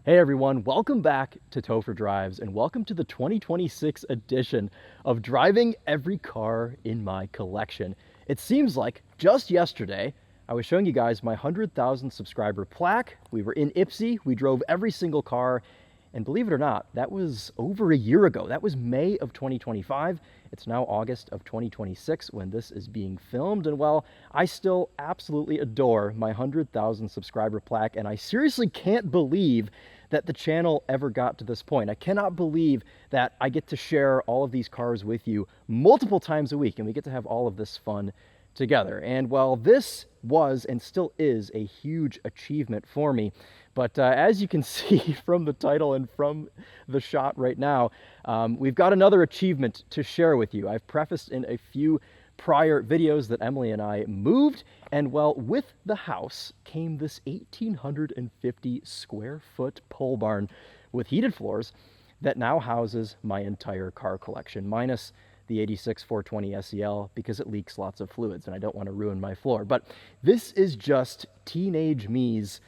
Hey everyone, welcome back to TopherDrives and welcome to the 2026 edition of driving every car in my collection. It seems like just yesterday I was showing you guys my 100,000 subscriber plaque. We were in Ipsy, we drove every single car, and believe it or not, that was over a year ago. That was May of 2025. It's now August of 2026 when this is being filmed, and well, I still absolutely adore my 100,000 subscriber plaque, and I seriously can't believe that the channel ever got to this point. I cannot believe that I get to share all of these cars with you multiple times a week and we get to have all of this fun together. And well, this was and still is a huge achievement for me. But as you can see from the title and from the shot right now, we've got another achievement to share with you. I've prefaced in a few prior videos that Emily and I moved, and well, with the house came this 1,850 square foot pole barn with heated floors that now houses my entire car collection, minus the 86 420 SEL because it leaks lots of fluids and I don't want to ruin my floor. But this is just teenage me's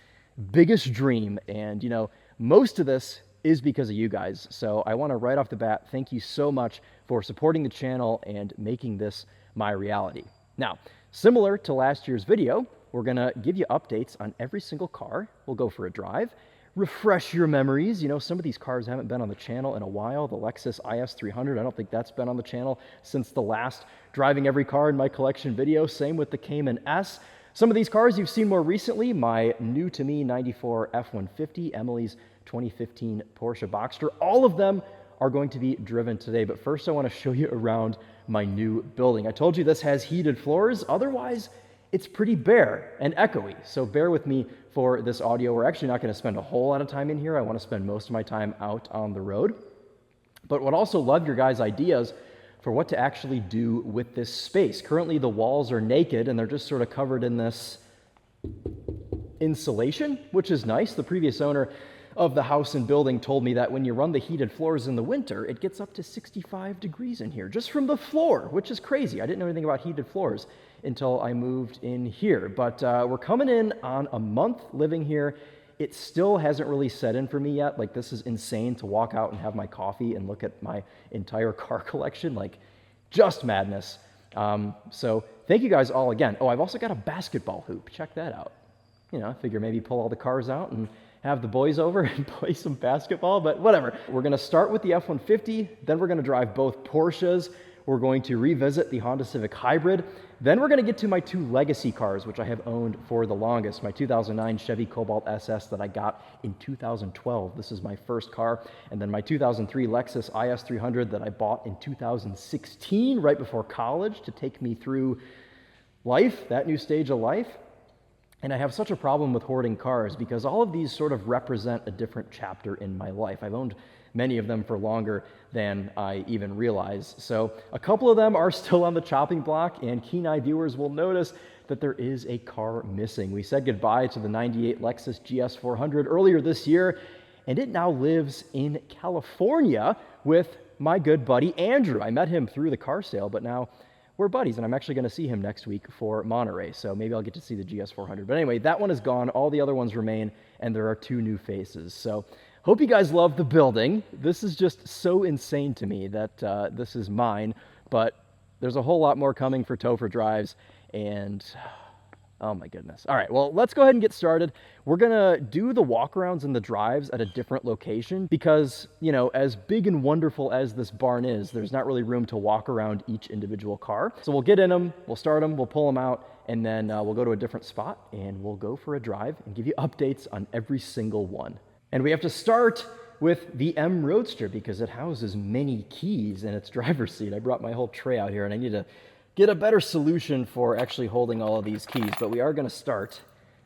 biggest dream, and you know, most of this is because of you guys. So I want to right off the bat thank you so much for supporting the channel and making this my reality. Now, similar to last year's video, we're gonna give you updates on every single car. We'll go for a drive, refresh your memories. You know, some of these cars haven't been on the channel in a while. The Lexus IS-300, I don't think that's been on the channel since the last driving every car in my collection video. Same with the Cayman S. Some of these cars you've seen more recently, my new to me 94 F-150, Emily's 2015 Porsche Boxster. All of them are going to be driven today, but first I want to show you around my new building. I told you this has heated floors, otherwise it's pretty bare and echoey, so bear with me for this audio. We're actually not going to spend a whole lot of time in here. I want to spend most of my time out on the road, but would also love your guys' ideas for what to actually do with this space. Currently the walls are naked and they're just sort of covered in this insulation, which is nice. The previous owner of the house and building told me that when you run the heated floors in the winter, it gets up to 65 degrees in here, just from the floor, which is crazy. I didn't know anything about heated floors until I moved in here. But we're coming in on a month living here. It still hasn't really set in for me yet. Like, this is insane to walk out and have my coffee and look at my entire car collection, like just madness. So thank you guys all again. Oh, I've also got a basketball hoop. Check that out. You know, I figure maybe pull all the cars out and have the boys over and play some basketball, but whatever. We're gonna start with the F-150, then we're gonna drive both Porsches. We're going to revisit the Honda Civic Hybrid. Then we're gonna get to my two legacy cars, which I have owned for the longest. My 2009 Chevy Cobalt SS that I got in 2012. This is my first car. And then my 2003 Lexus IS-300 that I bought in 2016, right before college, to take me through life, that new stage of life. And I have such a problem with hoarding cars because all of these sort of represent a different chapter in my life. I've owned many of them for longer than I even realize. So a couple of them are still on the chopping block, and keen-eye viewers will notice that there is a car missing. We said goodbye to the 98 Lexus GS 400 earlier this year, and it now lives in California with my good buddy Andrew. I met him through the car sale, but now we're buddies, and I'm actually going to see him next week for Monterey, so maybe I'll get to see the GS 400. But anyway, that one is gone. All the other ones remain, and there are two new faces. So hope you guys love the building. This is just so insane to me that this is mine, but there's a whole lot more coming for TopherDrives, and oh my goodness. All right, well, let's go ahead and get started. We're gonna do the walkarounds and the drives at a different location because, you know, as big and wonderful as this barn is, there's not really room to walk around each individual car. So we'll get in them, we'll start them, we'll pull them out, and then we'll go to a different spot and we'll go for a drive and give you updates on every single one. And we have to start with the M Roadster because it houses many keys in its driver's seat. I brought my whole tray out here and I need to get a better solution for actually holding all of these keys, but we are going to start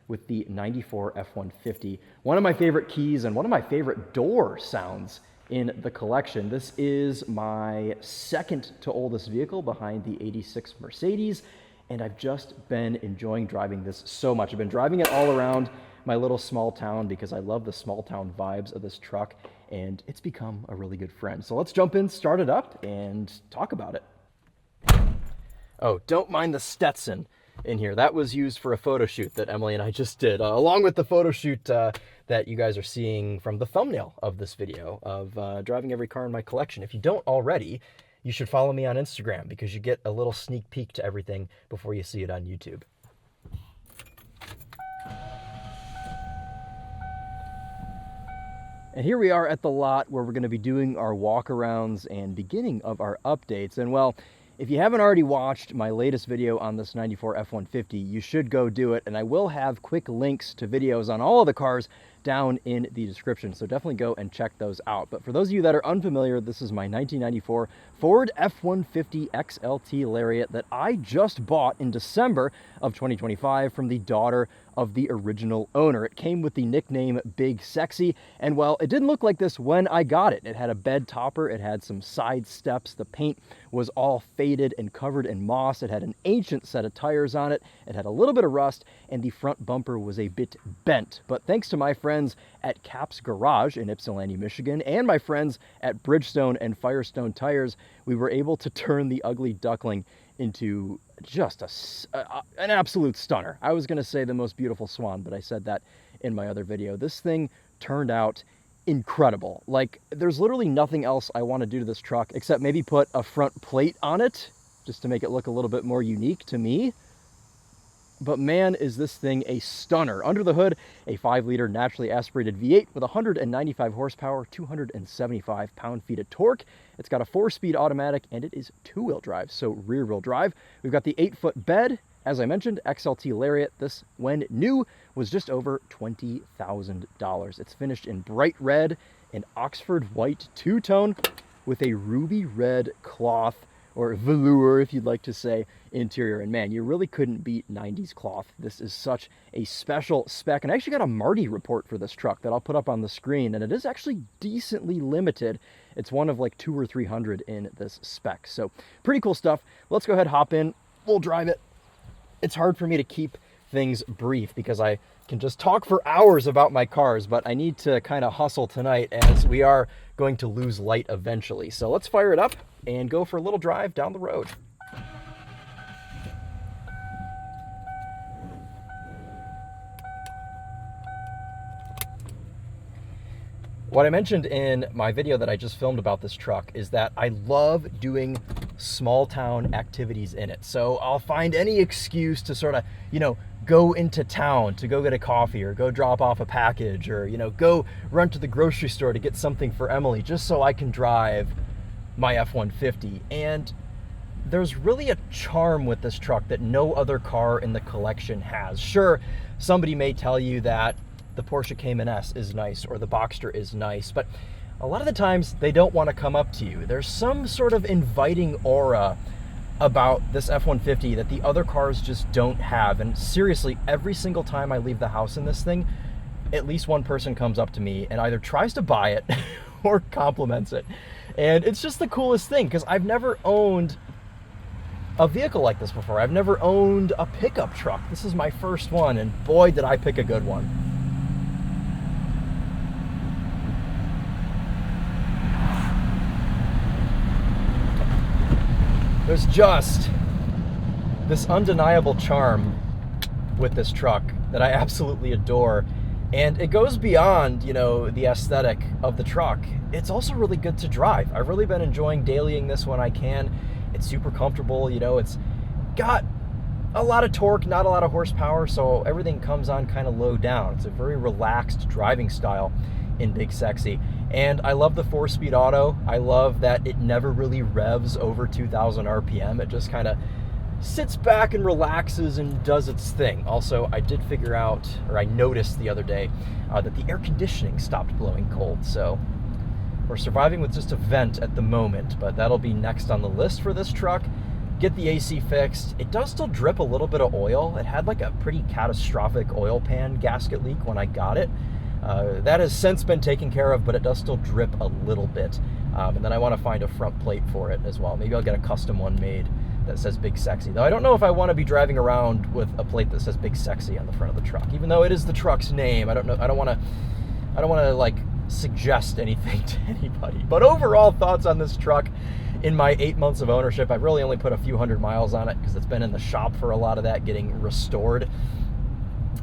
with the 94 F-150. One of my favorite keys and one of my favorite door sounds in the collection. This is my second to oldest vehicle behind the 86 Mercedes, and I've just been enjoying driving this so much. I've been driving it all around my little small town because I love the small town vibes of this truck, and it's become a really good friend. So let's jump in, start it up, and talk about it. Oh, don't mind the Stetson. in here. That was used for a photo shoot that Emily and I just did, along with the photo shoot that you guys are seeing from the thumbnail of this video of driving every car in my collection. If you don't already, you should follow me on Instagram because you get a little sneak peek to everything before you see it on YouTube. And here we are at the lot where we're going to be doing our walkarounds and beginning of our updates. And well, if you haven't already watched my latest video on this 94 F-150, you should go do it. And I will have quick links to videos on all of the cars down in the description, so definitely go and check those out. But for those of you that are unfamiliar, this is my 1994 Ford F-150 XLT Lariat that I just bought in December of 2025 from the daughter of the original owner. It came with the nickname Big Sexy, and well, it didn't look like this when I got it. It had a bed topper, it had some side steps, the paint was all faded and covered in moss, it had an ancient set of tires on it, it had a little bit of rust, and the front bumper was a bit bent. But thanks to my friends at Cap's Garage in Ypsilanti, Michigan, and my friends at Bridgestone and Firestone Tires, we were able to turn the ugly duckling into just an absolute stunner. I was going to say the most beautiful swan, but I said that in my other video. This thing turned out incredible. Like, there's literally nothing else I want to do to this truck except maybe put a front plate on it just to make it look a little bit more unique to me. But man, is this thing a stunner. Under the hood, a 5-liter naturally aspirated V8 with 195 horsepower, 275 pound-feet of torque. It's got a 4-speed automatic, and it is 2-wheel drive, so rear-wheel drive. We've got the 8-foot bed. As I mentioned, XLT Lariat. This, when new, was just over $20,000. It's finished in bright red and Oxford white two-tone with a ruby red cloth, or velour, if you'd like to say, interior. And man, you really couldn't beat 90s cloth. This is such a special spec. And I actually got a Marty report for this truck that I'll put up on the screen, and it is actually decently limited. It's one of like 200 or 300 in this spec. So pretty cool stuff. Let's go ahead, hop in, we'll drive it. It's hard for me to keep things brief because I can just talk for hours about my cars, but I need to kind of hustle tonight as we are going to lose light eventually. So let's fire it up and go for a little drive down the road. What I mentioned in my video that I just filmed about this truck is that I love doing small town activities in it. So I'll find any excuse to sort of, go into town to go get a coffee or go drop off a package or, go run to the grocery store to get something for Emily just so I can drive my F-150. And there's really a charm with this truck that no other car in the collection has. Sure, somebody may tell you that the Porsche Cayman S is nice or the Boxster is nice, but a lot of the times they don't want to come up to you. There's some sort of inviting aura about this F-150 that the other cars just don't have. And seriously, every single time I leave the house in this thing, at least one person comes up to me and either tries to buy it or compliments it. And it's just the coolest thing because I've never owned a vehicle like this before. I've never owned a pickup truck. This is my first one, and boy, did I pick a good one. There's just this undeniable charm with this truck that I absolutely adore. And it goes beyond, the aesthetic of the truck. It's also really good to drive. I've really been enjoying dailying this when I can. It's super comfortable, it's got a lot of torque, not a lot of horsepower, so everything comes on kind of low down. It's a very relaxed driving style in Big Sexy. And I love the 4-speed auto. I love that it never really revs over 2,000 RPM. It just kind of sits back and relaxes and does its thing. Also, I did figure out, or I noticed the other day, that the air conditioning stopped blowing cold. So we're surviving with just a vent at the moment, but that'll be next on the list for this truck. Get the AC fixed. It does still drip a little bit of oil. It had like a pretty catastrophic oil pan gasket leak when I got it. That has since been taken care of, but it does still drip a little bit. And then I want to find a front plate for it as well. Maybe I'll get a custom one made that says Big Sexy. Though I don't know if I want to be driving around with a plate that says Big Sexy on the front of the truck, even though it is the truck's name. I don't know. I don't want to like suggest anything to anybody. But overall thoughts on this truck in my 8 months of ownership. I've really only put a few hundred miles on it because it's been in the shop for a lot of that, getting restored.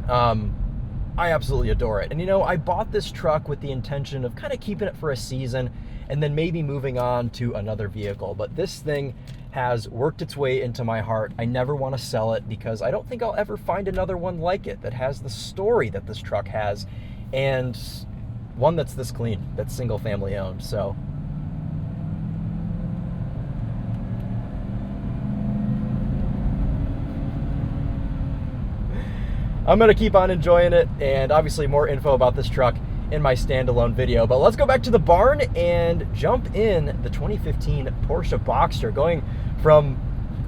I absolutely adore it. And you know, I bought this truck with the intention of kind of keeping it for a season and then maybe moving on to another vehicle. But this thing has worked its way into my heart. I never want to sell it because I don't think I'll ever find another one like it that has the story that this truck has, and one that's this clean, that's single family owned. So I'm gonna keep on enjoying it, and obviously more info about this truck in my standalone video. But let's go back to the barn and jump in the 2015 Porsche Boxster, going from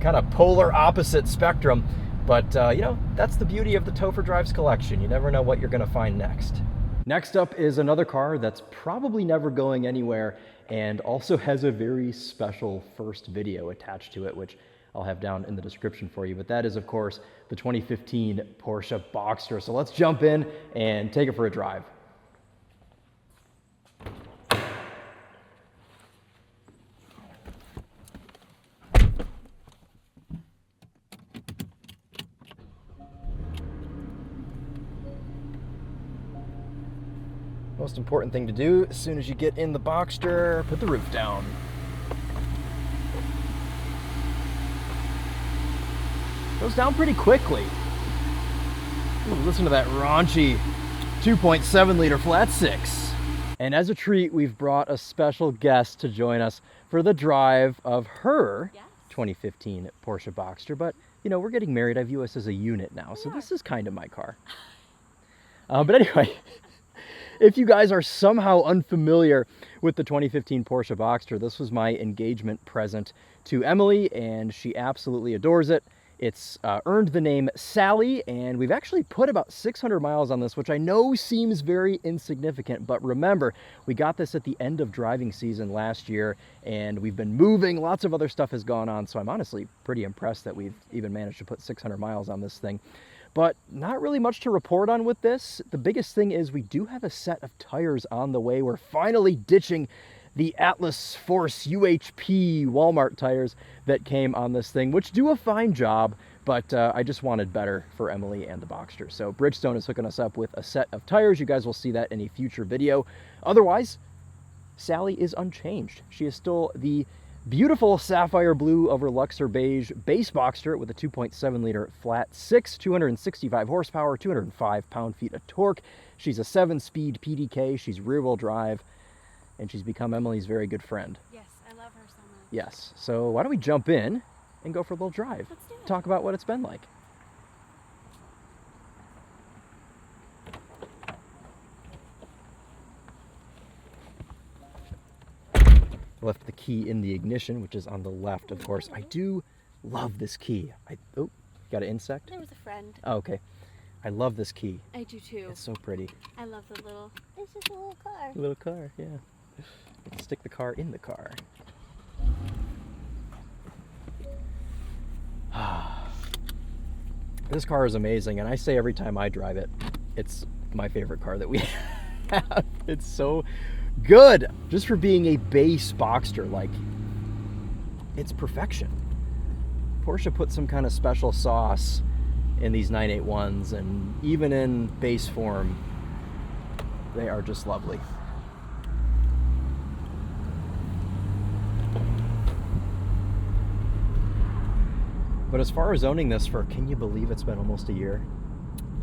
kind of polar opposite spectrum. But you know, that's the beauty of the TopherDrives collection. You never know what you're gonna find next. Next up is another car that's probably never going anywhere and also has a very special first video attached to it, which I'll have down in the description for you. But that is, of course, the 2015 Porsche Boxster. So let's jump in and take it for a drive. Most important thing to do as soon as you get in the Boxster, put the roof down. Goes down pretty quickly. Ooh, listen to that raunchy 2.7 liter flat six. And as a treat, we've brought a special guest to join us for the drive of her 2015 Porsche Boxster. But you know, we're getting married. I view us as a unit now, so this is kind of my car. But anyway, if you guys are somehow unfamiliar with the 2015 Porsche Boxster, this was my engagement present to Emily, and she absolutely adores it. It's earned the name Sally, and we've actually put about 600 miles on this, which I know seems very insignificant, but remember, we got this at the end of driving season last year, and we've been moving, lots of other stuff has gone on, so I'm honestly pretty impressed that we've even managed to put 600 miles on this thing. But not really much to report on with this. The biggest thing is we do have a set of tires on the way. We're finally ditching the Atlas Force UHP Walmart tires that came on this thing, which do a fine job, but I just wanted better for Emily and the Boxster. So Bridgestone is hooking us up with a set of tires. You guys will see that in a future video. Otherwise, Sally is unchanged. She is still the beautiful sapphire blue over Luxor beige base Boxster with a 2.7 liter flat six, 265 horsepower, 205 pound-feet of torque. She's a 7-speed PDK. She's rear-wheel drive, and she's become Emily's very good friend. Yes, I love her so much. Yes, so why don't we jump in and go for a little drive? Let's do it. Talk about what it's been like. Left the key in the ignition, which is on the left, of course. I do love this key. Oh, got an insect? There was a friend. Oh, okay. I love this key. I do too. It's so pretty. I love the little, it's just a little car. Little car, yeah. Let's stick the car in the car. This car is amazing, and I say every time I drive it, it's my favorite car that we have. It's so good, just for being a base Boxster. Like, it's perfection. Porsche put some kind of special sauce in these 981s, and even in base form, they are just lovely. But as far as owning this for, can you believe it's been almost a year?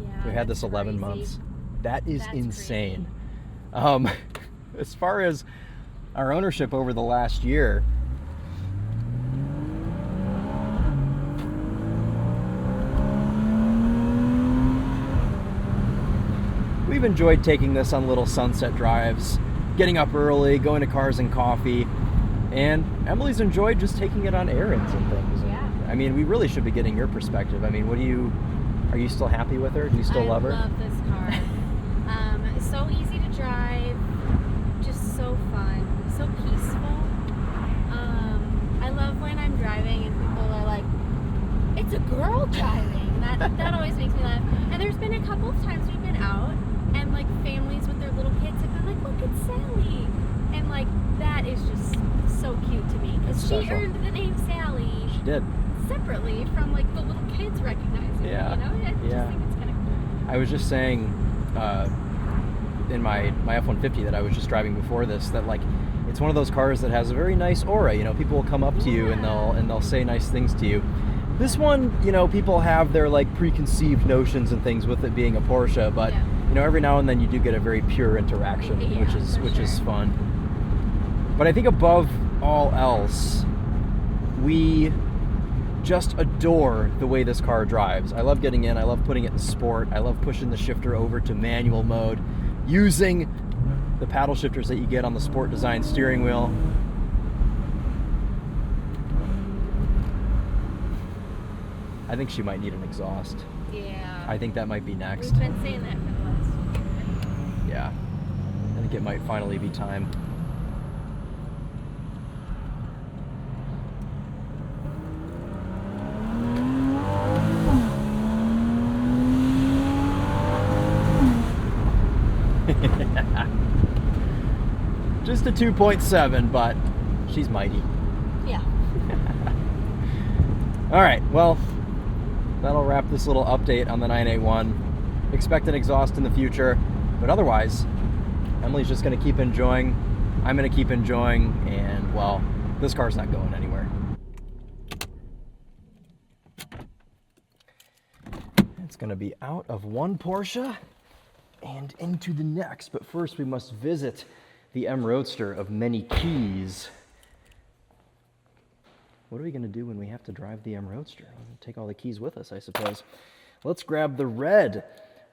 Yeah, We had this 11 months. That is insane. As far as our ownership over the last year, we've enjoyed taking this on little sunset drives, getting up early, going to Cars and Coffee, and Emily's enjoyed just taking it on errands and things. Yeah. I mean, we really should be getting your perspective. I mean, are you still happy with her? Do you still love her? I love this car. It's so easy to drive, just so fun, so peaceful. I love when I'm driving and people are like, it's a girl driving. That always makes me laugh. And there's been a couple of times we've been out and like families with their little kids have been like, look, it's Sally. And like, that is just so cute to me. Because she special. earned the name Sally She did. separately from like the little kids recognizing Yeah. her, you know? I just think it's kind of cool. I was just saying in my F-150 that I was just driving before this that like it's one of those cars that has a very nice aura. You know, people will come up to you and they'll say nice things to you. This one, you know, people have their like preconceived notions and things with it being a Porsche, but you know, every now and then you do get a very pure interaction, which is fun. But I think above all else, we just adore the way this car drives. I love getting in, I love putting it in sport, I love pushing the shifter over to manual mode, using the paddle shifters that you get on the sport design steering wheel. I think she might need an exhaust. Yeah. I think that might be next. We've been saying that for the last year. Yeah. I think it might finally be time. Just a 2.7, but she's mighty. Yeah. All right, well, that'll wrap this little update on the 981. Expect an exhaust in the future, but otherwise, Emily's just gonna keep enjoying, I'm gonna keep enjoying, and well, this car's not going anywhere. It's gonna be out of one Porsche and into the next, but first we must visit the M Roadster of many keys. What are we gonna do when we have to drive the M Roadster? We're gonna take all the keys with us, I suppose. Let's grab the red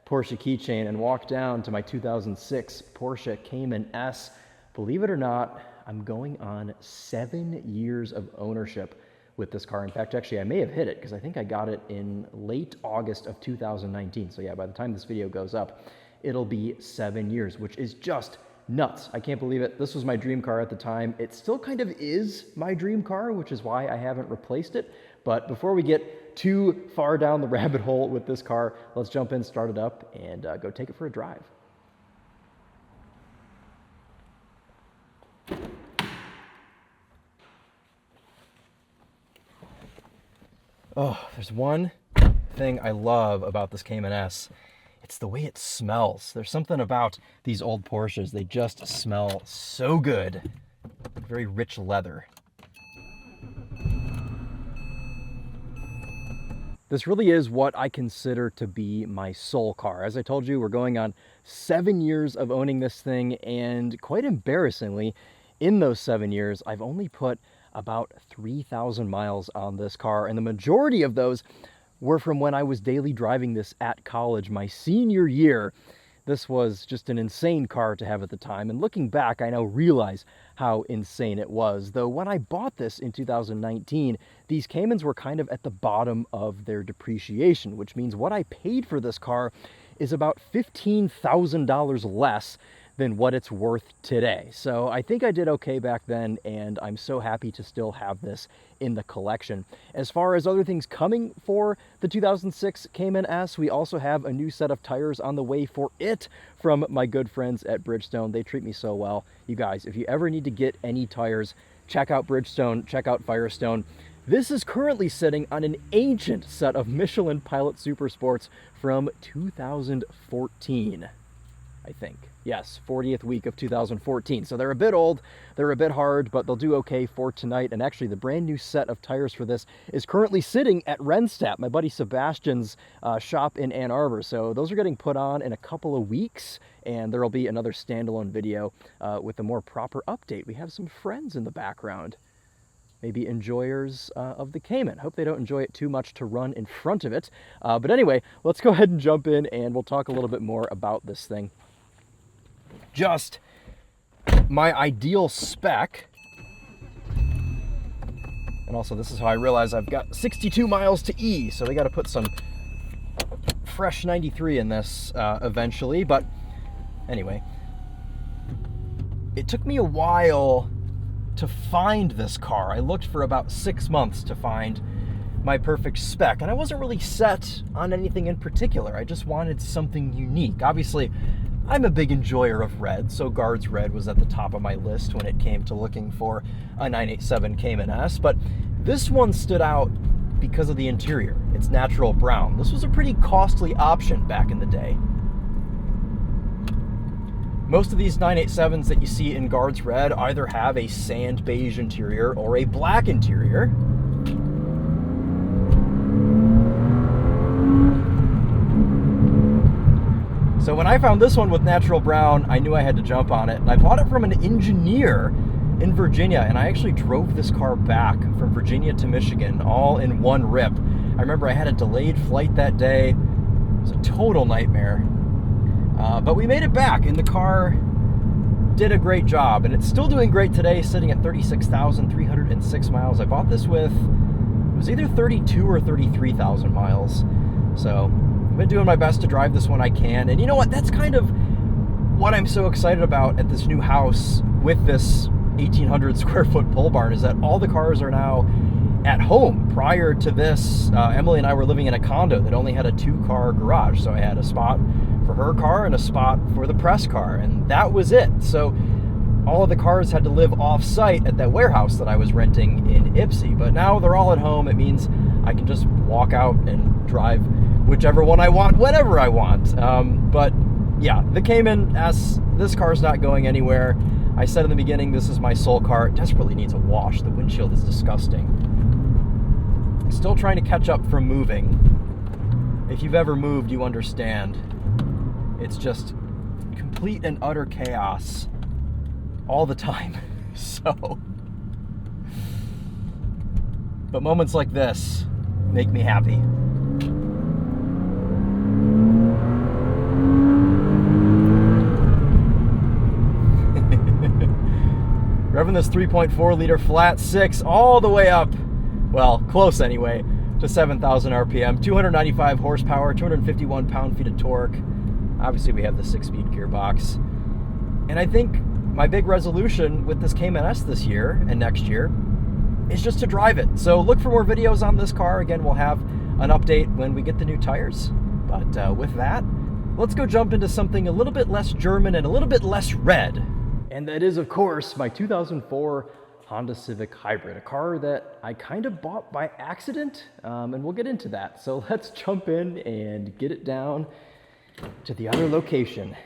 Porsche keychain and walk down to my 2006 Porsche Cayman S. Believe it or not, I'm going on 7 years of ownership with this car. In fact, actually, I may have hit it because I think I got it in late August of 2019. So yeah, by the time this video goes up, it'll be 7 years, which is just nuts. I can't believe it. This was my dream car at the time. It still kind of is my dream car, which is why I haven't replaced it. But before we get too far down the rabbit hole with this car, let's jump in, start it up, and go take it for a drive. Oh, there's one thing I love about this Cayman S. It's the way it smells. There's something about these old Porsches. They just smell so good. Very rich leather. This really is what I consider to be my soul car. As I told you, we're going on 7 years of owning this thing, and quite embarrassingly, in those 7 years, I've only put about 3,000 miles on this car, and the majority of those were from when I was daily driving this at college my senior year. This was just an insane car to have at the time, and looking back, I now realize how insane it was. Though when I bought this in 2019, these Caymans were kind of at the bottom of their depreciation, which means what I paid for this car is about $15,000 less than what it's worth today. So I think I did okay back then, and I'm so happy to still have this in the collection. As far as other things coming for the 2006 Cayman S, we also have a new set of tires on the way for it from my good friends at Bridgestone. They treat me so well. You guys, if you ever need to get any tires, check out Bridgestone, check out Firestone. This is currently sitting on an ancient set of Michelin Pilot Super Sports from 2014, I think. Yes, 40th week of 2014. So they're a bit old, they're a bit hard, but they'll do okay for tonight. And actually, the brand new set of tires for this is currently sitting at Rennstedt, my buddy Sebastian's shop in Ann Arbor. So those are getting put on in a couple of weeks, and there'll be another standalone video with a more proper update. We have some friends in the background, maybe enjoyers of the Cayman. Hope they don't enjoy it too much to run in front of it. But anyway, let's go ahead and jump in, and we'll talk a little bit more about this thing. Just my ideal spec. And also, this is how I realize I've got 62 miles to E, so we got to put some fresh 93 in this eventually. But anyway, it took me a while to find this car. I looked for about 6 months to find my perfect spec, and I wasn't really set on anything in particular. I just wanted something unique. Obviously, I'm a big enjoyer of red, so Guards Red was at the top of my list when it came to looking for a 987 Cayman S, but this one stood out because of the interior. It's natural brown. This was a pretty costly option back in the day. Most of these 987s that you see in Guards Red either have a sand beige interior or a black interior. So when I found this one with natural brown, I knew I had to jump on it. And I bought it from an engineer in Virginia, and I actually drove this car back from Virginia to Michigan all in one rip. I remember I had a delayed flight that day. It was a total nightmare. But we made it back, and the car did a great job, and it's still doing great today, sitting at 36,306 miles. I bought this with, it was either 32 or 33,000 miles. So I've been doing my best to drive this when I can. And you know what? That's kind of what I'm so excited about at this new house with this 1,800 square foot pole barn, is that all the cars are now at home. Prior to this, Emily and I were living in a condo that only had a 2-car garage. So I had a spot for her car and a spot for the press car, and that was it. So all of the cars had to live off-site at that warehouse that I was renting in Ypsi. But now they're all at home. It means I can just walk out and drive whichever one I want, whenever I want. But yeah, the Cayman S, this car's not going anywhere. I said in the beginning, this is my soul car. It desperately needs a wash. The windshield is disgusting. Still trying to catch up from moving. If you've ever moved, you understand. It's just complete and utter chaos all the time. So, but moments like this make me happy. Revving this 3.4 liter flat six all the way up, well, close anyway, to 7,000 RPM, 295 horsepower, 251 pound-feet of torque. Obviously, we have the 6-speed gearbox. And I think my big resolution with this Cayman S this year and next year is just to drive it. So look for more videos on this car. Again, we'll have an update when we get the new tires. But with that, let's go jump into something a little bit less German and a little bit less red. And that is, of course, my 2004 Honda Civic Hybrid, a car that I kind of bought by accident, and we'll get into that. So let's jump in and get it down to the other location.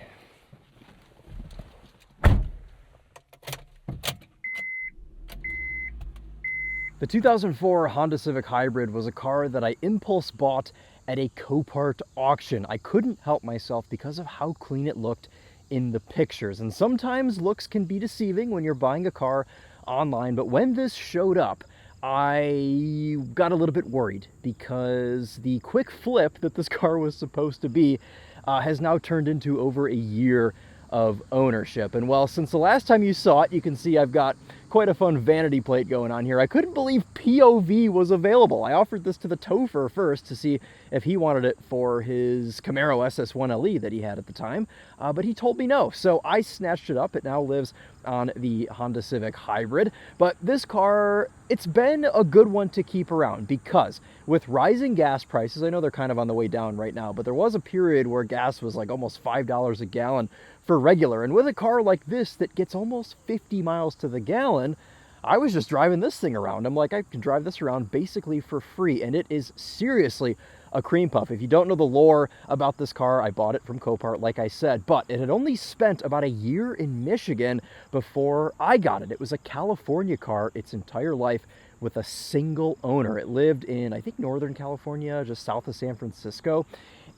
The 2004 Honda Civic Hybrid was a car that I impulse bought at a Copart auction. I couldn't help myself because of how clean it looked in the pictures. And sometimes looks can be deceiving when you're buying a car online, but when this showed up, I got a little bit worried because the quick flip that this car was supposed to be has now turned into over a year of ownership. And well, since the last time you saw it, you can see I've got quite a fun vanity plate going on here. I couldn't believe POV was available. I offered this to the Topher first to see if he wanted it for his Camaro SS1LE that he had at the time, but he told me no. So I snatched it up. It now lives on the Honda Civic Hybrid. But this car, it's been a good one to keep around because with rising gas prices, I know they're kind of on the way down right now, but there was a period where gas was like almost $5 a gallon for regular. And with a car like this that gets almost 50 miles to the gallon, I was just driving this thing around. I'm like, I can drive this around basically for free, and it is seriously a cream puff. If you don't know the lore about this car, I bought it from Copart, like I said, but it had only spent about a year in Michigan before I got it. It was a California car its entire life with a single owner. It lived in, I think, Northern California, just south of San Francisco.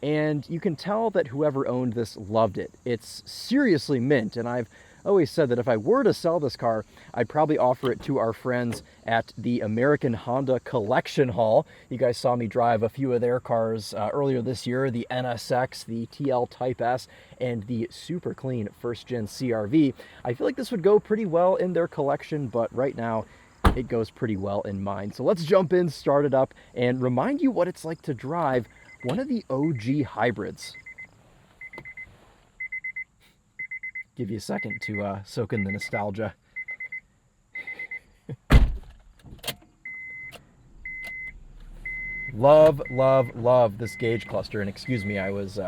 And you can tell that whoever owned this loved it. It's seriously mint, and I've always said that if I were to sell this car, I'd probably offer it to our friends at the American Honda Collection Hall. You guys saw me drive a few of their cars earlier this year, the NSX, the TL Type S, and the super clean first-gen CR-V. I feel like this would go pretty well in their collection, but right now it goes pretty well in mine. So let's jump in, start it up, and remind you what it's like to drive one of the OG hybrids. Give you a second to soak in the nostalgia. Love, love, love this gauge cluster. And excuse me, I was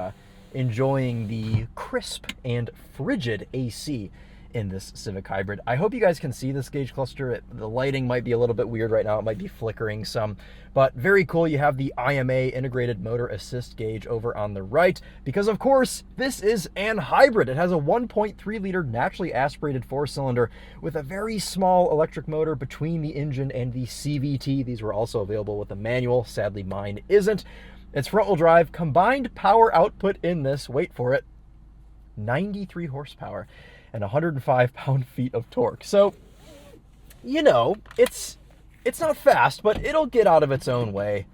enjoying the crisp and frigid AC in this Civic Hybrid. I hope you guys can see this gauge cluster. The lighting might be a little bit weird right now. It might be flickering some, but very cool. You have the IMA integrated motor assist gauge over on the right because, of course, this is an hybrid. It has a 1.3 liter naturally aspirated 4-cylinder with a very small electric motor between the engine and the CVT. These were also available with a manual. Sadly, mine isn't. It's front-wheel drive. Combined power output in this, wait for it, 93 horsepower. And 105 pound-feet of torque. So, you know, it's not fast, but it'll get out of its own way.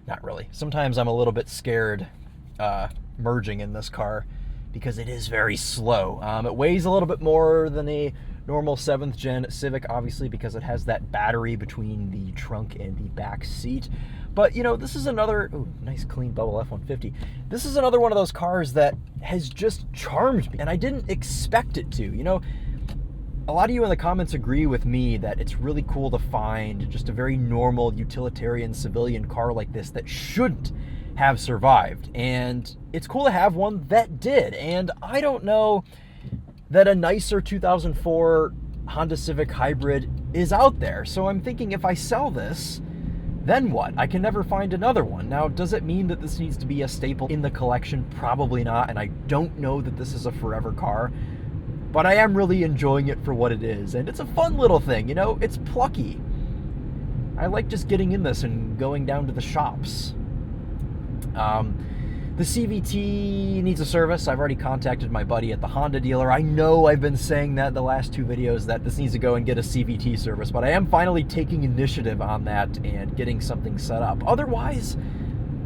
Not really. Sometimes I'm a little bit scared merging in this car because it is very slow. It weighs a little bit more than a normal 7th gen Civic, obviously, because it has that battery between the trunk and the back seat. But, you know, this is another, ooh, nice clean bubble F-150. This is another one of those cars that has just charmed me, and I didn't expect it to. You know, a lot of you in the comments agree with me that it's really cool to find just a very normal utilitarian civilian car like this that shouldn't have survived. And it's cool to have one that did. And I don't know that a nicer 2004 Honda Civic Hybrid is out there. So I'm thinking, if I sell this, then what? I can never find another one. Now, does it mean that this needs to be a staple in the collection? Probably not, and I don't know that this is a forever car, but I am really enjoying it for what it is, and it's a fun little thing, you know? It's plucky. I like just getting in this and going down to the shops. The CVT needs a service. I've already contacted my buddy at the Honda dealer. I know I've been saying that the last 2 videos that this needs to go and get a CVT service, but I am finally taking initiative on that and getting something set up. Otherwise,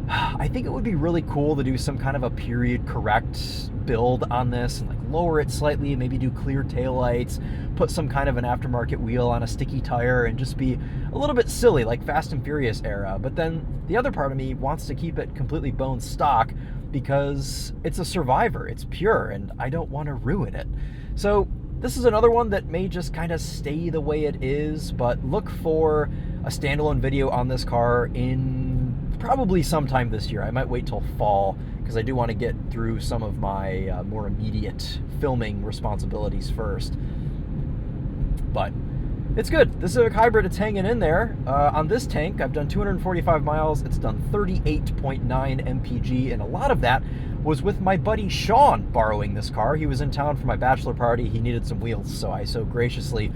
I think it would be really cool to do some kind of a period correct build on this and like lower it slightly, maybe do clear taillights, put some kind of an aftermarket wheel on a sticky tire and just be a little bit silly like Fast and Furious era. But then the other part of me wants to keep it completely bone stock because it's a survivor, it's pure, and I don't want to ruin it. So this is another one that may just kind of stay the way it is, but look for a standalone video on this car in probably sometime this year. I might wait till fall because I do want to get through some of my more immediate filming responsibilities first. But it's good. The Civic Hybrid, it's hanging in there. On this tank, I've done 245 miles. It's done 38.9 mpg, and a lot of that was with my buddy Sean borrowing this car. He was in town for my bachelor party. He needed some wheels, so I so graciously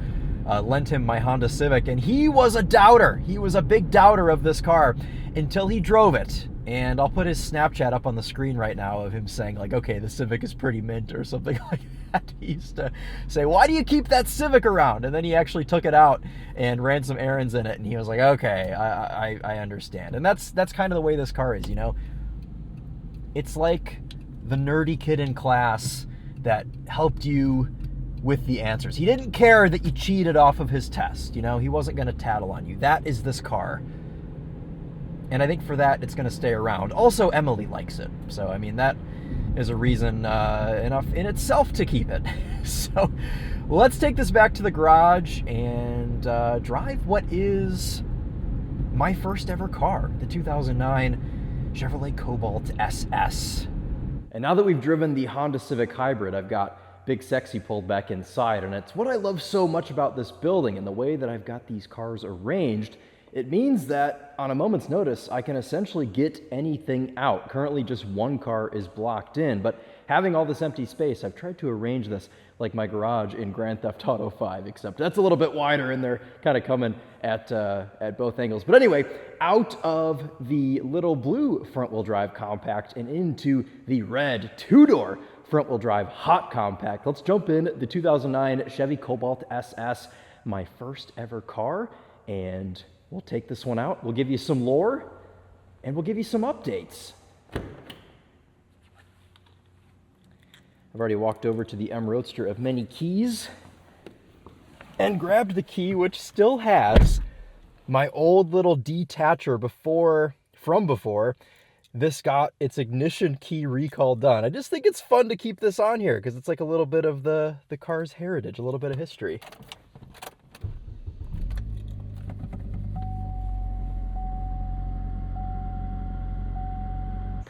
lent him my Honda Civic, and he was a doubter. He was a big doubter of this car until he drove it. And I'll put his Snapchat up on the screen right now of him saying, like, okay, the Civic is pretty mint or something like that. He used to say, why do you keep that Civic around? And then he actually took it out and ran some errands in it, and he was like, okay, I understand. And that's kind of the way this car is, you know? It's like the nerdy kid in class that helped you with the answers. He didn't care that you cheated off of his test, you know? He wasn't going to tattle on you. That is this car. And I think for that, it's going to stay around. Also, Emily likes it. So, I mean, that is a reason enough in itself to keep it. So, let's take this back to the garage and drive what is my first ever car, the 2009 Chevrolet Cobalt SS. And now that we've driven the Honda Civic Hybrid, I've got Big Sexy pulled back inside. And it's what I love so much about this building and the way that I've got these cars arranged. It means that on a moment's notice, I can essentially get anything out. Currently, just one car is blocked in, but having all this empty space, I've tried to arrange this like my garage in Grand Theft Auto 5, except that's a little bit wider and they're kind of coming at both angles. But anyway, out of the little blue front-wheel drive compact and into the red two-door front-wheel drive hot compact, let's jump in the 2009 Chevy Cobalt SS, my first ever car, and we'll take this one out, we'll give you some lore, and we'll give you some updates. I've already walked over to the M Roadster of many keys and grabbed the key which still has my old little detacher from before this got its ignition key recall done. I just think it's fun to keep this on here because it's like a little bit of the car's heritage, a little bit of history.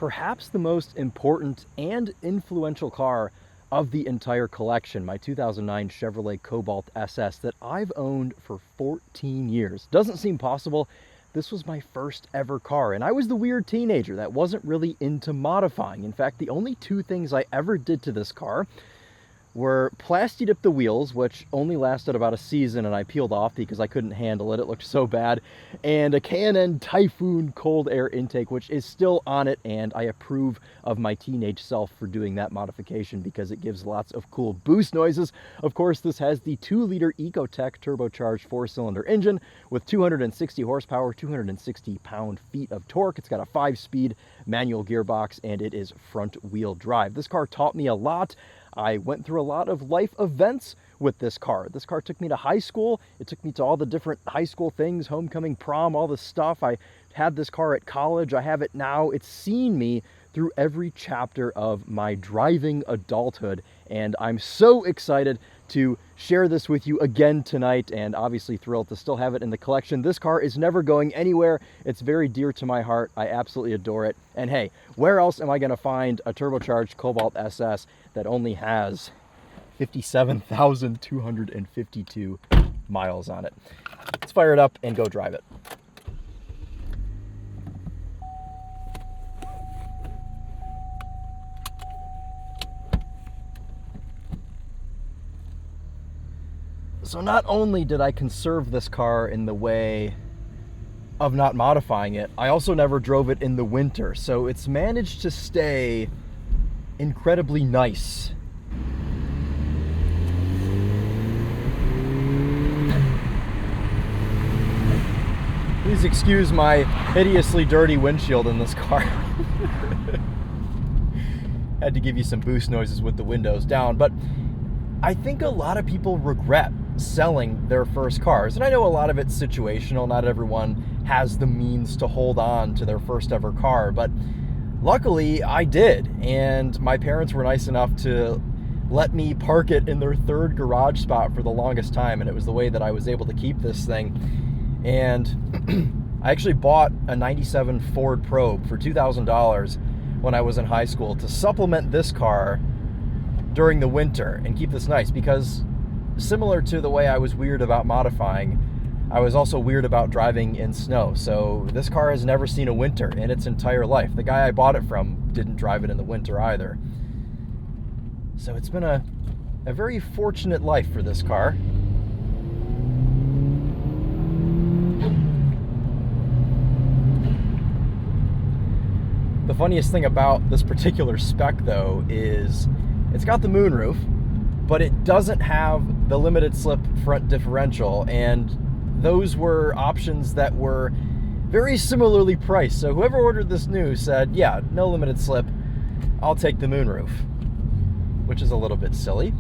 perhaps the most important and influential car of the entire collection, my 2009 Chevrolet Cobalt SS that I've owned for 14 years. Doesn't seem possible. This was my first ever car, and I was the weird teenager that wasn't really into modifying. In fact, the only two things I ever did to this car were plasti-dip the wheels, which only lasted about a season and I peeled off because I couldn't handle it. It looked so bad. And a K&N Typhoon cold air intake, which is still on it, and I approve of my teenage self for doing that modification because it gives lots of cool boost noises. Of course, this has the 2-liter iykyk turbocharged 4-cylinder engine with 260 horsepower, 260 pound-feet of torque. It's got a 5-speed manual gearbox, and it is front-wheel drive. This car taught me a lot. I went through a lot of life events with this car. This car took me to high school. It took me to all the different high school things, homecoming, prom, all the stuff. I had this car at college. I have it now. It's seen me through every chapter of my driving adulthood, and I'm so excited to share this with you again tonight, and obviously thrilled to still have it in the collection. This car is never going anywhere. It's very dear to my heart. I absolutely adore it. And hey, where else am I going to find a turbocharged Cobalt SS that only has 57,252 miles on it? Let's fire it up and go drive it. So not only did I conserve this car in the way of not modifying it, I also never drove it in the winter. So it's managed to stay incredibly nice. Please excuse my hideously dirty windshield in this car. Had to give you some boost noises with the windows down, but I think a lot of people regret selling their first cars. And I know a lot of it's situational. Not everyone has the means to hold on to their first ever car, but luckily I did. And my parents were nice enough to let me park it in their third garage spot for the longest time. And it was the way that I was able to keep this thing. And I actually bought a 97 Ford Probe for $2,000 when I was in high school to supplement this car during the winter and keep this nice, because similar to the way I was weird about modifying, I was also weird about driving in snow. So this car has never seen a winter in its entire life. The guy I bought it from didn't drive it in the winter either. So it's been a very fortunate life for this car. The funniest thing about this particular spec, though, is it's got the moonroof, but it doesn't have the limited slip front differential, and those were options that were very similarly priced. So whoever ordered this new said, yeah, no limited slip, I'll take the moonroof, which is a little bit silly.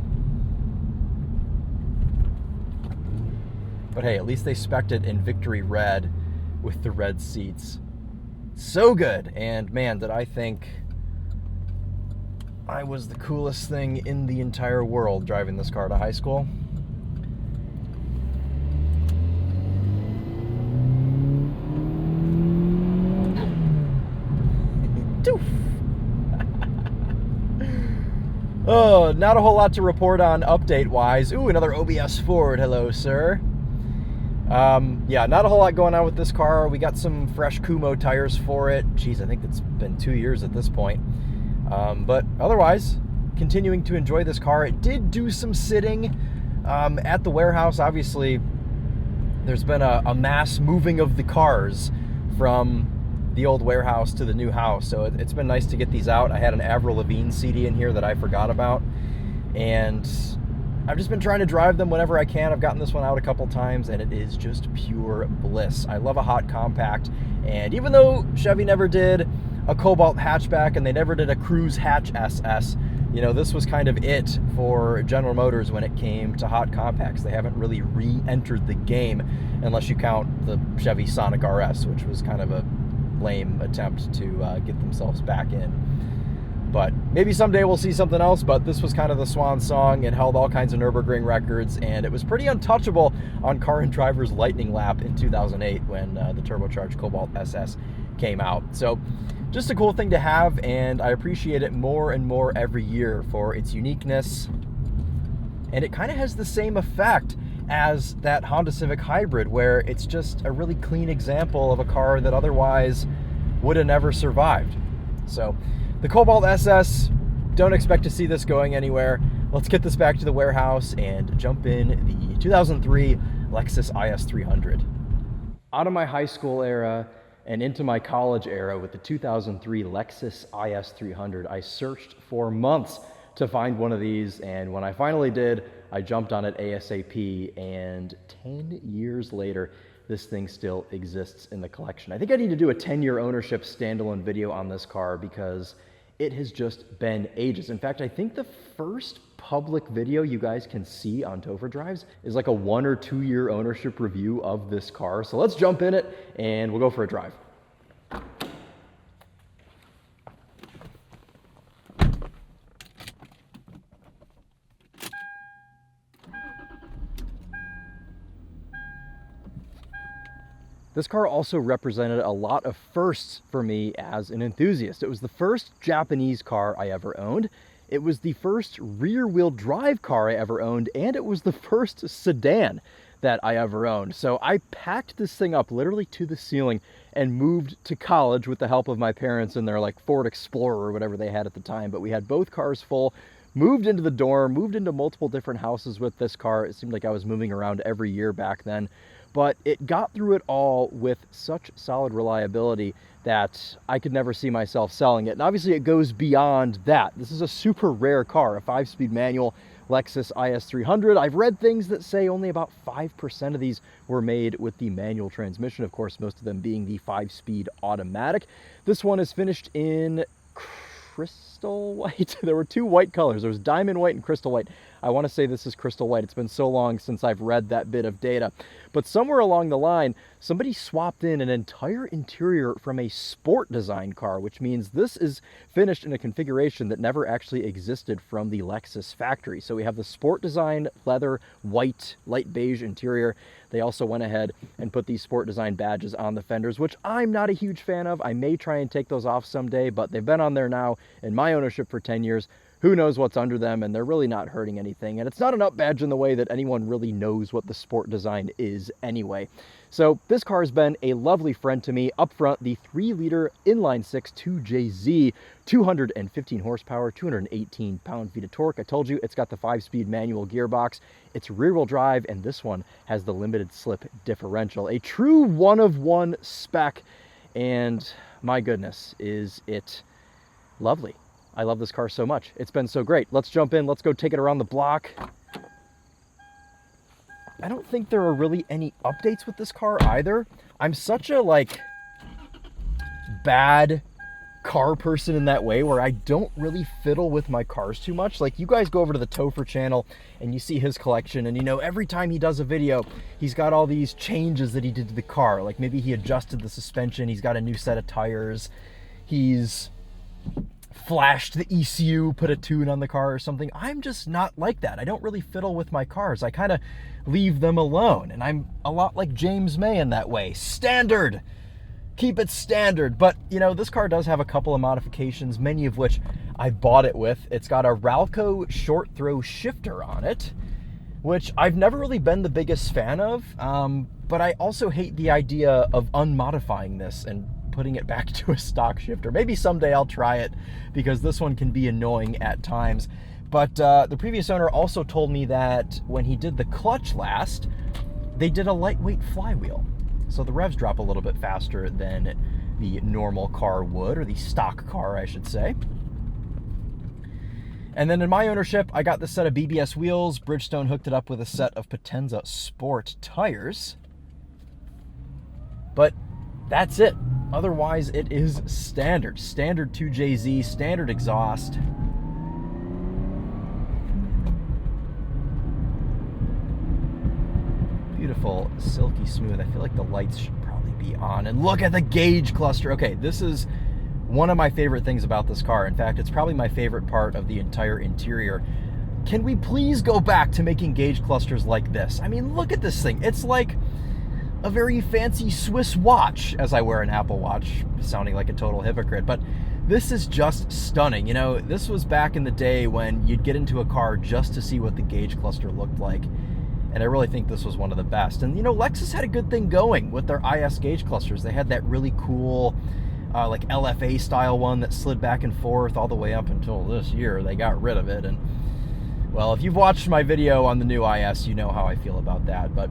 But hey, at least they spec'd it in Victory Red with the red seats. So good. And man, did I think I was the coolest thing in the entire world driving this car to high school. Doof. Oh, not a whole lot to report on update-wise. Ooh, another OBS Ford. Hello, sir. Yeah, not a whole lot going on with this car. We got some fresh Kumo tires for it. Geez, I think it's been 2 years at this point. But otherwise, continuing to enjoy this car. It did do some sitting at the warehouse. Obviously, there's been a mass moving of the cars from the old warehouse to the new house. So it's been nice to get these out. I had an Avril Lavigne CD in here that I forgot about. And I've just been trying to drive them whenever I can. I've gotten this one out a couple times, and it is just pure bliss. I love a hot compact. And even though Chevy never did a Cobalt hatchback and they never did a Cruise Hatch SS, you know, this was kind of it for General Motors when it came to hot compacts. They haven't really re-entered the game unless you count the Chevy Sonic RS, which was kind of a lame attempt to get themselves back in. But maybe someday we'll see something else, but this was kind of the swan song. It held all kinds of Nürburgring records, and it was pretty untouchable on Car and Driver's lightning lap in 2008 when the turbocharged Cobalt SS came out. So just a cool thing to have, and I appreciate it more and more every year for its uniqueness. And it kind of has the same effect as that Honda Civic Hybrid, where it's just a really clean example of a car that otherwise would have never survived. So the Cobalt SS, don't expect to see this going anywhere. Let's get this back to the warehouse and jump in the 2003 Lexus IS-300. Out of my high school era and into my college era with the 2003 Lexus IS-300, I searched for months to find one of these, and when I finally did, I jumped on it ASAP, and 10 years later, this thing still exists in the collection. I think I need to do a 10-year ownership standalone video on this car because it has just been ages. In fact, I think the first public video you guys can see on TopherDrives is like a 1 or 2 year ownership review of this car. So let's jump in it and we'll go for a drive. This car also represented a lot of firsts for me as an enthusiast. It was the first Japanese car I ever owned. It was the first rear-wheel drive car I ever owned, and it was the first sedan that I ever owned. So I packed this thing up literally to the ceiling and moved to college with the help of my parents in their like Ford Explorer or whatever they had at the time. But we had both cars full, moved into the dorm, moved into multiple different houses with this car. It seemed like I was moving around every year back then. But it got through it all with such solid reliability that I could never see myself selling it. And obviously it goes beyond that. This is a super rare car, a 5-speed manual Lexus IS-300. I've read things that say only about 5% of these were made with the manual transmission, of course, most of them being the 5-speed automatic. This one is finished in crystal white. There were two white colors. There was diamond white and crystal white. I want to say this is crystal white. It's been so long since I've read that bit of data. But somewhere along the line, somebody swapped in an entire interior from a sport design car, which means this is finished in a configuration that never actually existed from the Lexus factory. So we have the sport design leather, white, light beige interior. They also went ahead and put these sport design badges on the fenders, which I'm not a huge fan of. I may try and take those off someday, but they've been on there now in my ownership for 10 years. Who knows what's under them, and they're really not hurting anything. And it's not an up badge in the way that anyone really knows what the sport design is anyway. So this car has been a lovely friend to me. Up front, the 3-liter inline-6 2JZ, 215 horsepower, 218 pound-feet of torque. I told you it's got the 5-speed manual gearbox. It's rear-wheel drive, and this one has the limited slip differential. A true one-of-one spec, and my goodness, is it lovely. I love this car so much. It's been so great. Let's jump in. Let's go take it around the block. I don't think there are really any updates with this car either. I'm such a bad car person in that way where I don't really fiddle with my cars too much. Like, you guys go over to the Topher channel and you see his collection, and every time he does a video, he's got all these changes that he did to the car. Like, maybe he adjusted the suspension, he's got a new set of tires, he's flashed the ECU, put a tune on the car or something. I'm just not like that. I don't really fiddle with my cars. I kind of leave them alone, and I'm a lot like James May in that way. Standard! Keep it standard. But, this car does have a couple of modifications, many of which I bought it with. It's got a Ralco short throw shifter on it, which I've never really been the biggest fan of, but I also hate the idea of unmodifying this and putting it back to a stock shifter. Maybe someday I'll try it, because this one can be annoying at times. But the previous owner also told me that when he did the clutch last, they did a lightweight flywheel. So the revs drop a little bit faster than the normal car would, or the stock car, I should say. And then in my ownership, I got this set of BBS wheels. Bridgestone hooked it up with a set of Potenza Sport tires. But that's it. Otherwise, it is standard. Standard 2JZ, standard exhaust. Beautiful, silky smooth. I feel like the lights should probably be on. And look at the gauge cluster. Okay, this is one of my favorite things about this car. In fact, it's probably my favorite part of the entire interior. Can we please go back to making gauge clusters like this? I mean, look at this thing. It's like a very fancy Swiss watch, as I wear an Apple Watch, sounding like a total hypocrite, but this is just stunning. You know, this was back in the day when you'd get into a car just to see what the gauge cluster looked like, and I really think this was one of the best. And you know, Lexus had a good thing going with their IS gauge clusters. They had that really cool like LFA style one that slid back and forth all the way up until this year. They got rid of it, and well, if you've watched my video on the new IS, you know how I feel about that. But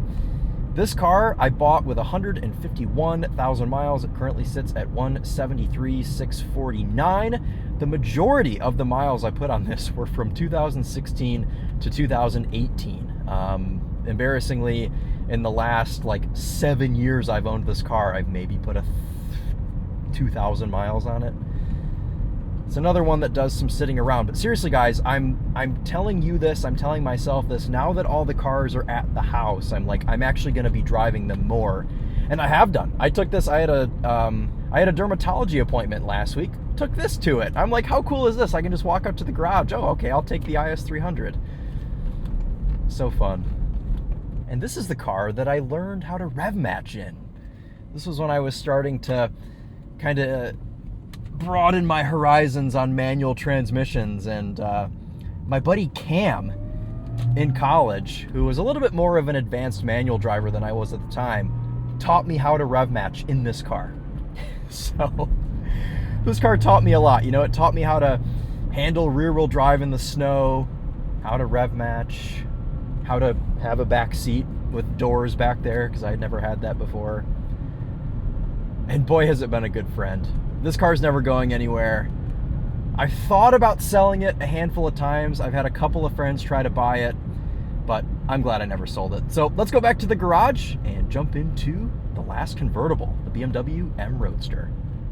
this car I bought with 151,000 miles. It currently sits at 173,649. The majority of the miles I put on this were from 2016 to 2018. Embarrassingly, in the last like 7 years I've owned this car, I've maybe put 2,000 miles on it. It's another one that does some sitting around. But seriously, guys, I'm telling you this, I'm telling myself this, now that all the cars are at the house, I'm actually going to be driving them more. And I have done. I took this, I had a dermatology appointment last week, took this to it. I'm like, how cool is this? I can just walk up to the garage. Oh, okay, I'll take the IS-300. So fun. And this is the car that I learned how to rev match in. This was when I was starting to kind of broaden my horizons on manual transmissions, and my buddy Cam in college, who was a little bit more of an advanced manual driver than I was at the time, taught me how to rev match in this car. So this car taught me a lot. You know, it taught me how to handle rear-wheel drive in the snow, how to rev match, how to have a back seat with doors back there, because I had never had that before. And boy, has it been a good friend. This car's never going anywhere. I've thought about selling it a handful of times. I've had a couple of friends try to buy it, but I'm glad I never sold it. So let's go back to the garage and jump into the last convertible, the BMW M Roadster.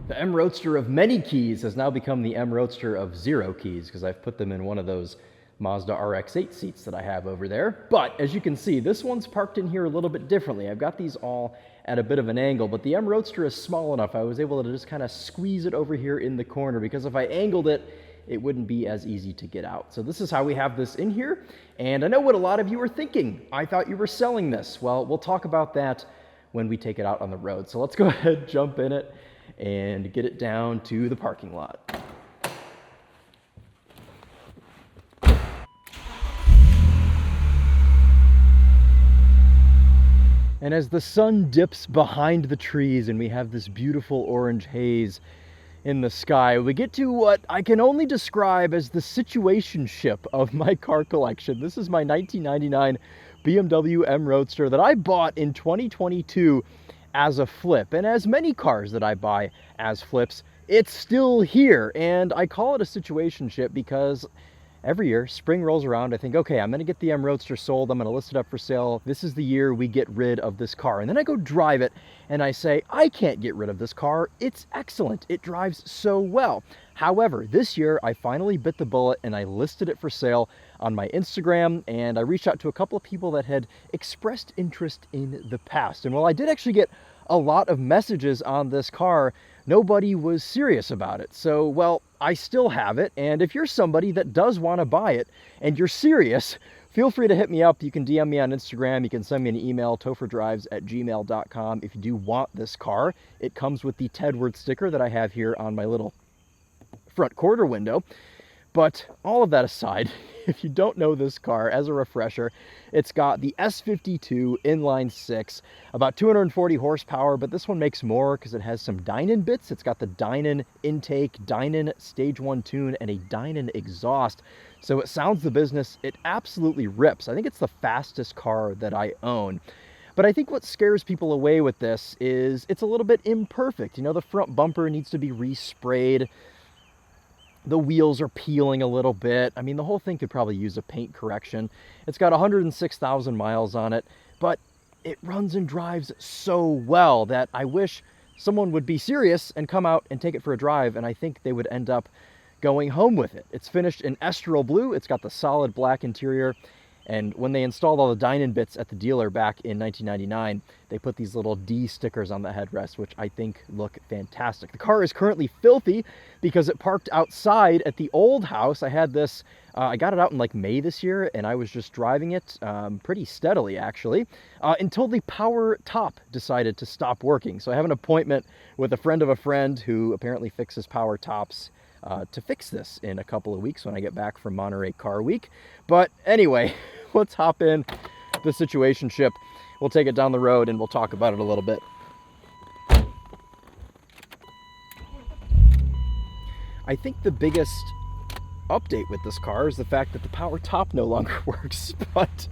The M Roadster of many keys has now become the M Roadster of 0 keys, because I've put them in one of those Mazda RX-8 seats that I have over there. But as you can see, this one's parked in here a little bit differently. I've got these all at a bit of an angle, but the M Roadster is small enough I was able to just kind of squeeze it over here in the corner, because if I angled it, it wouldn't be as easy to get out. So this is how we have this in here. And I know what a lot of you are thinking. I thought you were selling this. Well, we'll talk about that when we take it out on the road. So let's go ahead, jump in it, and get it down to the parking lot. And as the sun dips behind the trees and we have this beautiful orange haze in the sky, we get to what I can only describe as the situationship of my car collection. This is my 1999 BMW M Roadster that I bought in 2022 as a flip. And as many cars that I buy as flips, it's still here. And I call it a situationship because every year, spring rolls around, I think, okay, I'm going to get the M Roadster sold. I'm going to list it up for sale. This is the year we get rid of this car. And then I go drive it and I say, I can't get rid of this car. It's excellent. It drives so well. However, this year I finally bit the bullet and I listed it for sale on my Instagram, and I reached out to a couple of people that had expressed interest in the past. And while I did actually get a lot of messages on this car, nobody was serious about it. So, well, I still have it, and if you're somebody that does want to buy it and you're serious, feel free to hit me up. You can DM me on Instagram. You can send me an email, TopherDrives@gmail.com. If you do want this car, it comes with the Tedward sticker that I have here on my little front quarter window. But all of that aside, if you don't know this car, as a refresher, it's got the S52 inline 6, about 240 horsepower, but this one makes more because it has some Dynon bits. It's got the Dynon intake, Dynon stage 1 tune, and a Dynon exhaust. So it sounds the business. It absolutely rips. I think it's the fastest car that I own. But I think what scares people away with this is it's a little bit imperfect. You know, the front bumper needs to be resprayed. The wheels are peeling a little bit. I mean, the whole thing could probably use a paint correction. It's got 106,000 miles on it, but it runs and drives so well that I wish someone would be serious and come out and take it for a drive, and I think they would end up going home with it. It's finished in Estoril blue. It's got the solid black interior, And when they installed all the Dynon bits at the dealer back in 1999, they put these little D stickers on the headrest, which I think look fantastic. The car is currently filthy because it parked outside at the old house. I had this, I got it out in like May this year, and I was just driving it pretty steadily actually, until the power top decided to stop working. So I have an appointment with a friend of a friend who apparently fixes power tops to fix this in a couple of weeks when I get back from Monterey Car Week. But anyway, let's hop in the situationship. We'll take it down the road and we'll talk about it a little bit. I think the biggest update with this car is the fact that the power top no longer works, but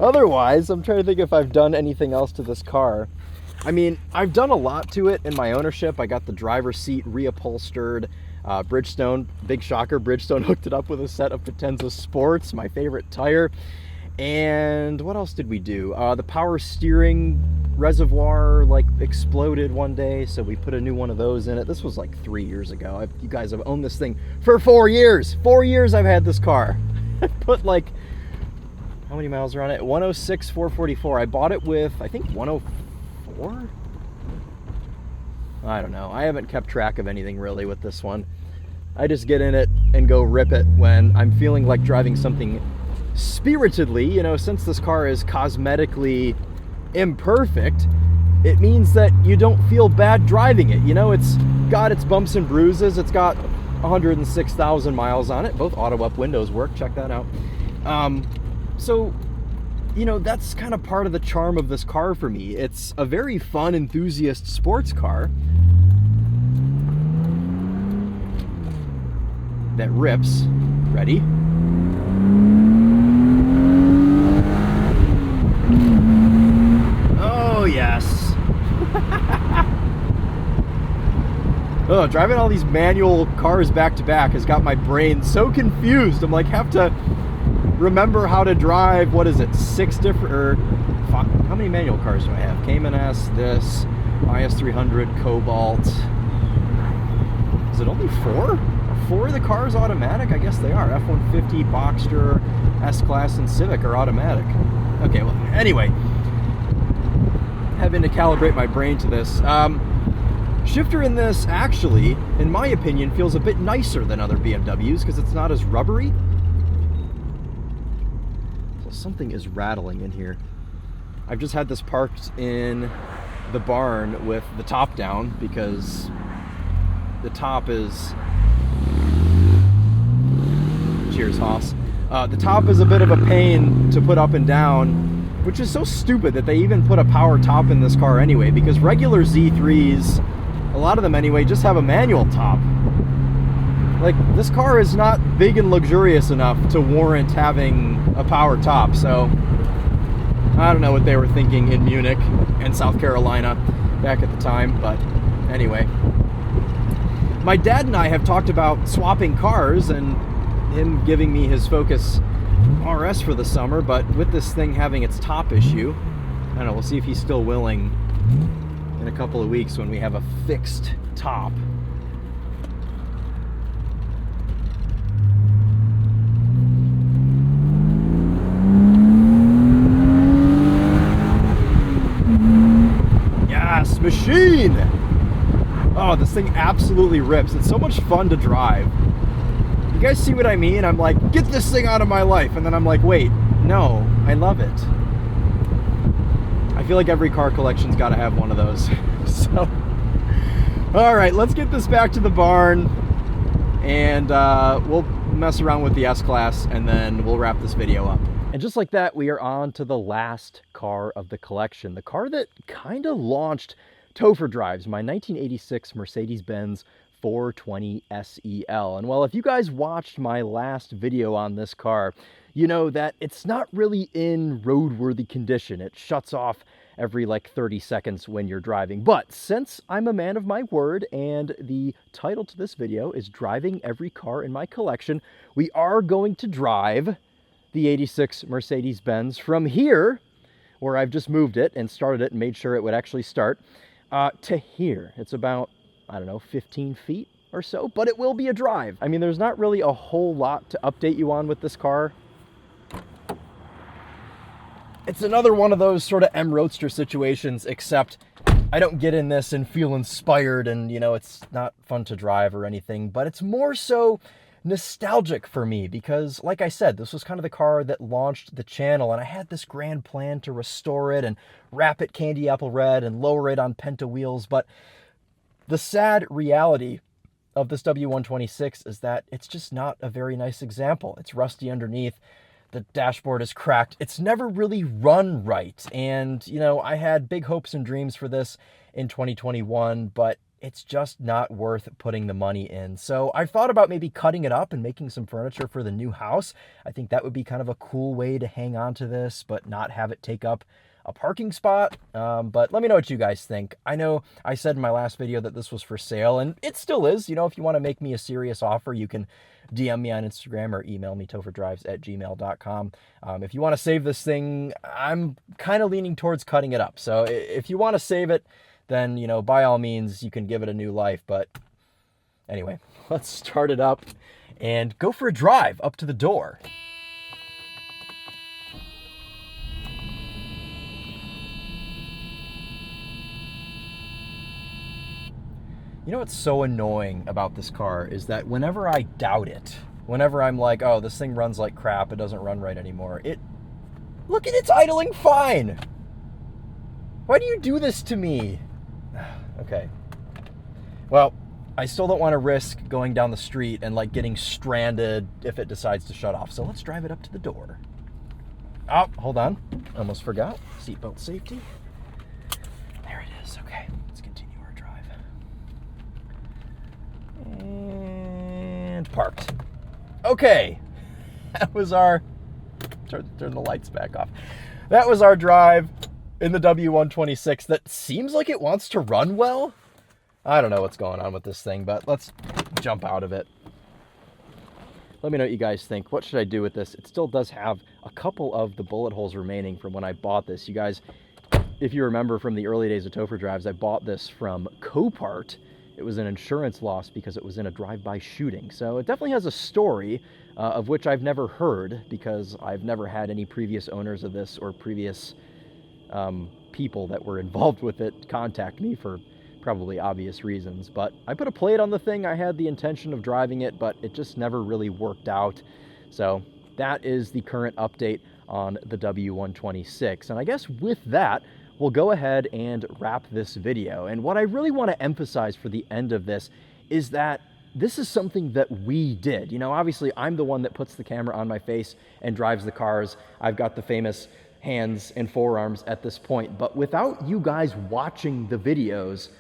otherwise, I'm trying to think if I've done anything else to this car. I mean, I've done a lot to it in my ownership. I got the driver's seat reupholstered. Bridgestone, big shocker, Bridgestone hooked it up with a set of Potenza Sports, my favorite tire. And what else did we do? The power steering reservoir like exploded one day, so we put a new one of those in it. This was like 3 years ago. You guys have owned this thing for 4 years. 4 years I've had this car. I put like, how many miles are on it? 106, 444. I bought it with, I think 104? I don't know. I haven't kept track of anything really with this one. I just get in it and go rip it when I'm feeling like driving something spiritedly. You know, since this car is cosmetically imperfect, it means that you don't feel bad driving it. You know, it's got its bumps and bruises. It's got 106,000 miles on it. Both auto up windows work. Check that out. So, you know, that's kind of part of the charm of this car for me. It's a very fun enthusiast sports car that rips. Ready? Oh, yes. Oh, driving all these manual cars back to back has got my brain so confused. I'm like, have to remember how to drive, what is it, 6 different, or how many manual cars do I have? Cayman S, this, IS-300, Cobalt. Is it only 4? Are 4 of the cars automatic? I guess they are. F-150, Boxster, S-Class, and Civic are automatic. Okay, well, anyway, having to calibrate my brain to this. Shifter in this, actually, in my opinion, feels a bit nicer than other BMWs because it's not as rubbery. Something is rattling in here. I've just had this parked in the barn with the top down because the top is, cheers Haas, the top is a bit of a pain to put up and down, which is so stupid that they even put a power top in this car anyway, because regular Z3s, a lot of them anyway, just have a manual top. Like, this car is not big and luxurious enough to warrant having a power top, so I don't know what they were thinking in Munich and South Carolina back at the time, but anyway. My dad and I have talked about swapping cars and him giving me his Focus RS for the summer, but with this thing having its top issue, I don't know, we'll see if he's still willing in a couple of weeks when we have a fixed top. Machine! Oh, this thing absolutely rips. It's so much fun to drive. You guys see what I mean? I'm like, get this thing out of my life. And then I'm like, wait, no, I love it. I feel like every car collection's got to have one of those. So, all right, let's get this back to the barn and we'll mess around with the S-Class and then we'll wrap this video up. And just like that, we are on to the last car of the collection. The car that kind of launched TopherDrives, my 1986 Mercedes-Benz 420 SEL. And well, if you guys watched my last video on this car, you know that it's not really in roadworthy condition. It shuts off every like 30 seconds when you're driving. But since I'm a man of my word and the title to this video is Driving Every Car in My Collection, we are going to drive the 86 Mercedes-Benz from here, where I've just moved it and started it and made sure it would actually start, to here. It's about, I don't know, 15 feet or so, but it will be a drive. I mean, there's not really a whole lot to update you on with this car. it's another one of those sort of M Roadster situations, except I don't get in this and feel inspired and, you know, it's not fun to drive or anything, but it's more so nostalgic for me because, like I said, this was kind of the car that launched the channel, and I had this grand plan to restore it and wrap it candy apple red and lower it on Penta wheels, but the sad reality of this W126 is that it's just not a very nice example. It's rusty underneath. The dashboard is cracked. It's never really run right. And, you know, I had big hopes and dreams for this in 2021, but it's just not worth putting the money in. So I thought about maybe cutting it up and making some furniture for the new house. I think that would be kind of a cool way to hang on to this, but not have it take up a parking spot. But let me know what you guys think. I know I said in my last video that this was for sale, and it still is. You know, if you want to make me a serious offer, you can DM me on Instagram or email me TopherDrives@gmail.com. If you want to save this thing, I'm kind of leaning towards cutting it up. So if you want to save it, then, you know, by all means, you can give it a new life. But anyway, let's start it up and go for a drive up to the door. You know what's so annoying about this car is that whenever I doubt it, whenever I'm like, oh, this thing runs like crap, it doesn't run right anymore, look at it's idling fine. Why do you do this to me? Okay. Well, I still don't want to risk going down the street and like getting stranded if it decides to shut off. So let's drive it up to the door. Oh, hold on. Almost forgot. Seatbelt safety. There it is. Okay. And parked. Okay, that was our, turn the lights back off. That was our drive in the W126 that seems like it wants to run well. I don't know what's going on with this thing, but let's jump out of it. Let me know what you guys think. What should I do with this? It still does have a couple of the bullet holes remaining from when I bought this. You guys, if you remember from the early days of TopherDrives, I bought this from Copart. It was an insurance loss because it was in a drive-by shooting. So it definitely has a story of which I've never heard because I've never had any previous owners of this or previous people that were involved with it contact me for probably obvious reasons. But I put a plate on the thing. I had the intention of driving it, but it just never really worked out. So that is the current update on the W126. And I guess with that, we'll go ahead and wrap this video. And what I really want to emphasize for the end of this is that this is something that we did. You know, obviously I'm the one that puts the camera on my face and drives the cars. I've got the famous hands and forearms at this point, but without you guys watching the videos,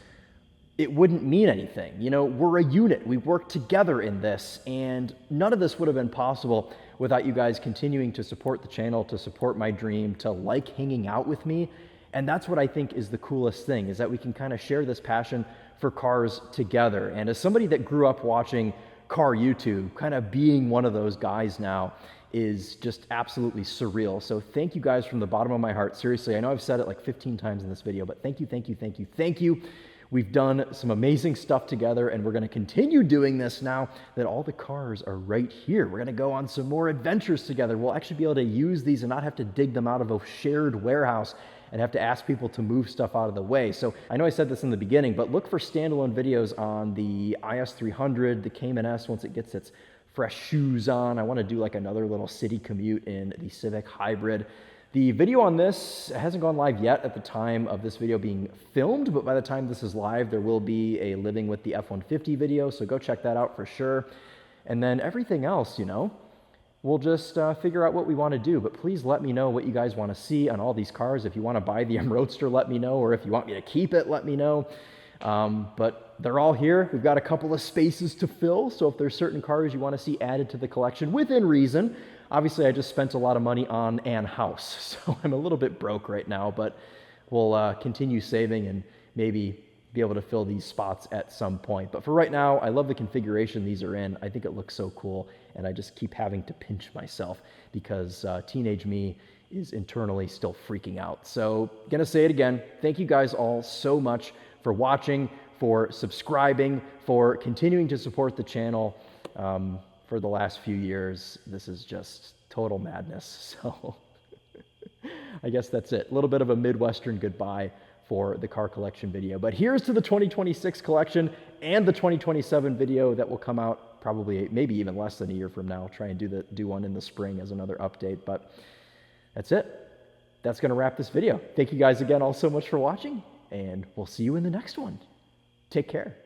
it wouldn't mean anything. You know, we're a unit. We work together in this, and none of this would have been possible without you guys continuing to support the channel, to support my dream, to like hanging out with me. And that's what I think is the coolest thing, is that we can kind of share this passion for cars together. And as somebody that grew up watching car YouTube, kind of being one of those guys now is just absolutely surreal. So thank you guys from the bottom of my heart. Seriously, I know I've said it like 15 times in this video, but thank you, thank you, thank you, thank you. We've done some amazing stuff together, and we're going to continue doing this now that all the cars are right here. We're going to go on some more adventures together. We'll actually be able to use these and not have to dig them out of a shared warehouse and have to ask people to move stuff out of the way. So I know I said this in the beginning, but look for standalone videos on the IS-300, the Cayman S once it gets its fresh shoes on. I want to do like another little city commute in the Civic Hybrid. The video on this hasn't gone live yet at the time of this video being filmed, but by the time this is live, there will be a Living with the F-150 video, so go check that out for sure. And then everything else, you know, we'll just figure out what we want to do, but please let me know what you guys want to see on all these cars. If you want to buy the M Roadster, let me know, or if you want me to keep it, let me know. But they're all here. We've got a couple of spaces to fill, so if there's certain cars you want to see added to the collection within reason. Obviously, I just spent a lot of money on an house, so I'm a little bit broke right now, but we'll continue saving and maybe be able to fill these spots at some point. But for right now, I love the configuration these are in. I think it looks so cool, and I just keep having to pinch myself because teenage me is internally still freaking out. So gonna say it again, thank you guys all so much for watching, for subscribing, for continuing to support the channel. For the last few years, this is just total madness. So I guess that's it. A little bit of a Midwestern goodbye for the car collection video. But here's to the 2026 collection and the 2027 video that will come out probably maybe even less than a year from now. I'll try and do one in the spring as another update. But that's it. That's going to wrap this video. Thank you guys again all so much for watching, and we'll see you in the next one. Take care.